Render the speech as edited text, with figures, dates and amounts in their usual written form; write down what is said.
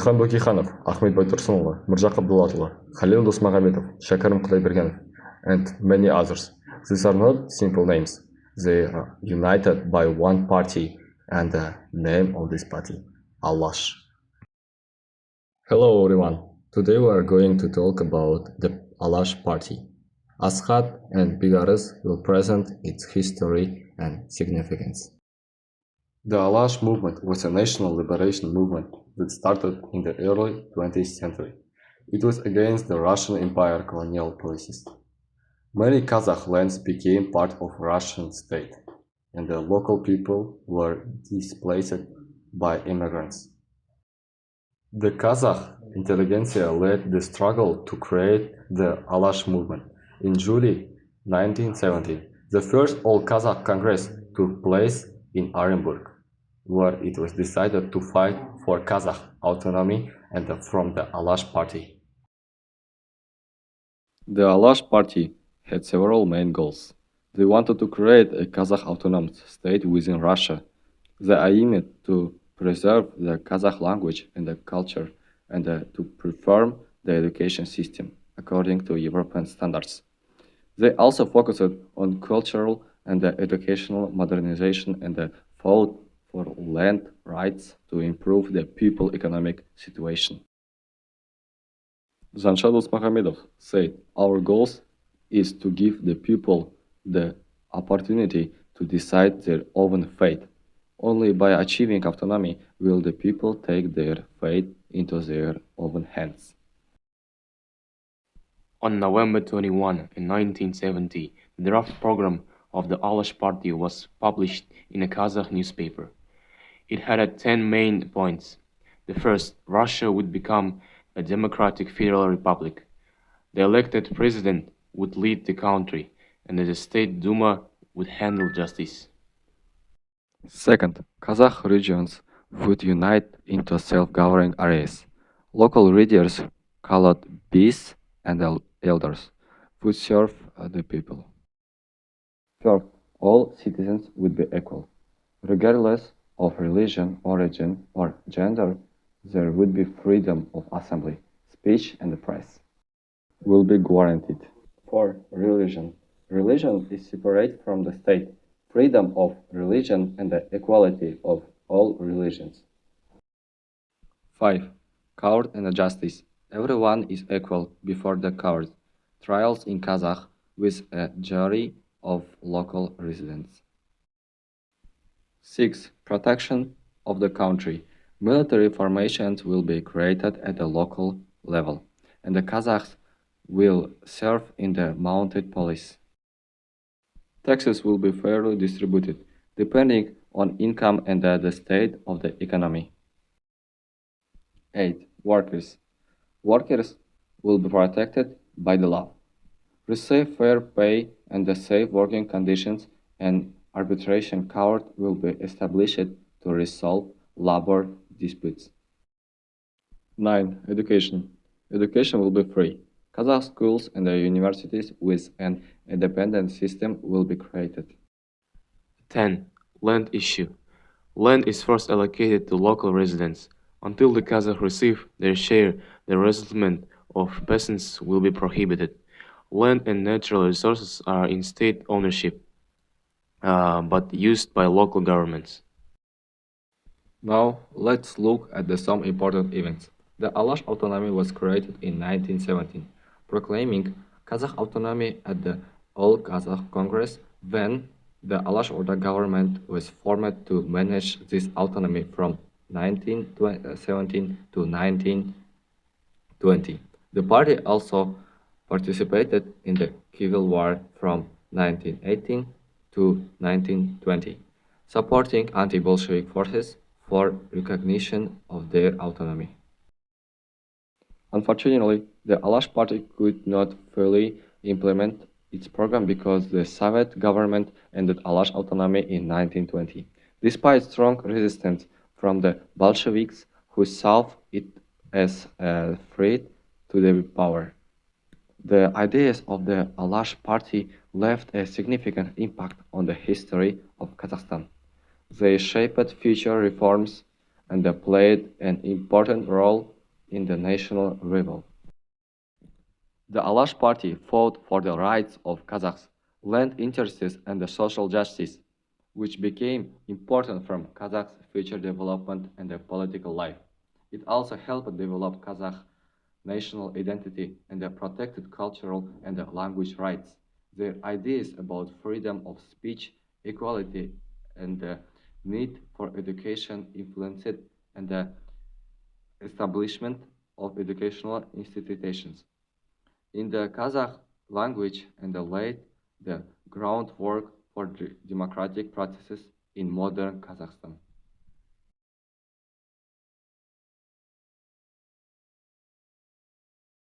Әлихан Бөкейханов, Ахмет Байтұрсынұлы, Міржақып Дулатұлы, Халил Досмағамбетов, Шәкәрім Құдайбергенов, and many others. These are not simple names. They are united by one party and the name of this party, Alash. Hello everyone. Today we are going to talk about the Alash party. Ashat and Bigaris will present its history and significance. The Alash movement was a national liberation movement that started in the early 20th century. It was against the Russian Empire colonial policies. Many Kazakh lands became part of Russian state, and the local people were displaced by immigrants. The Kazakh intelligentsia led the struggle to create the Alash movement. In July 1970, the first All-Kazakh Congress took place in Orenburg, where it was decided to fight for Kazakh autonomy and from the Alash party. The Alash party had several main goals. They wanted to create a Kazakh autonomous state within Russia. They aimed to preserve the Kazakh language and the culture and to reform the education system according to European standards. They also focused on cultural and educational modernization and fought for land rights to improve the people's economic situation. Zansha Dosmaghamedov said, "Our goal is to give the people the opportunity to decide their own fate. Only by achieving autonomy will the people take their fate into their own hands." On November 21, in 1970, the draft program of the Alash Party was published in a Kazakh newspaper. It had 10 main points. The first, Russia would become a democratic federal republic. The elected president would lead the country, and the State Duma would handle justice. Second, Kazakh regions would unite into self-governing areas. Local leaders, called beys and elders, would serve the people. Third, all citizens would be equal. Regardless of religion, origin, or gender, there would be freedom of assembly, speech, and the press. Will be guaranteed. For religion. Religion is separate from the state. Freedom of religion and the equality of all religions. 5. Court and justice. Everyone is equal before the court. Trials in Kazakh with a jury of local residents. 6. Protection of the country. Military formations will be created at the local level, and the Kazakhs will serve in the mounted police. Taxes will be fairly distributed, depending on income and the state of the economy. 8. Workers. Workers will be protected by the law, receive fair pay and the safe working conditions, and arbitration court will be established to resolve labor disputes. 9. Education. Education will be free. Kazakh schools and the universities with an independent system will be created. 10. Land issue. Land is first allocated to local residents. Until the Kazakhs receive their share, the resettlement of peasants will be prohibited. Land and natural resources are in state ownership, but used by local governments. Now, let's look at some important events. The Alash autonomy was created in 1917, proclaiming Kazakh autonomy at the All-Kazakh Congress when the Alash Orda government was formed to manage this autonomy from 1917 to 1920. The party also participated in the Civil War from 1918 to 1920, supporting anti-Bolshevik forces for recognition of their autonomy. Unfortunately, the Alash party could not fully implement its program because the Soviet government ended Alash autonomy in 1920, despite strong resistance from the Bolsheviks who saw it as a threat to the power. The ideas of the Alash party left a significant impact on the history of Kazakhstan. They shaped future reforms and played an important role in the national revolt. The Alash party fought for the rights of Kazakhs, land interests and the social justice, which became important from Kazakhs' future development and their political life. It also helped develop Kazakh national identity and the protected cultural and the language rights. Their ideas about freedom of speech, equality, and the need for education influenced and the establishment of educational institutions in the Kazakh language and laid the groundwork for democratic practices in modern Kazakhstan.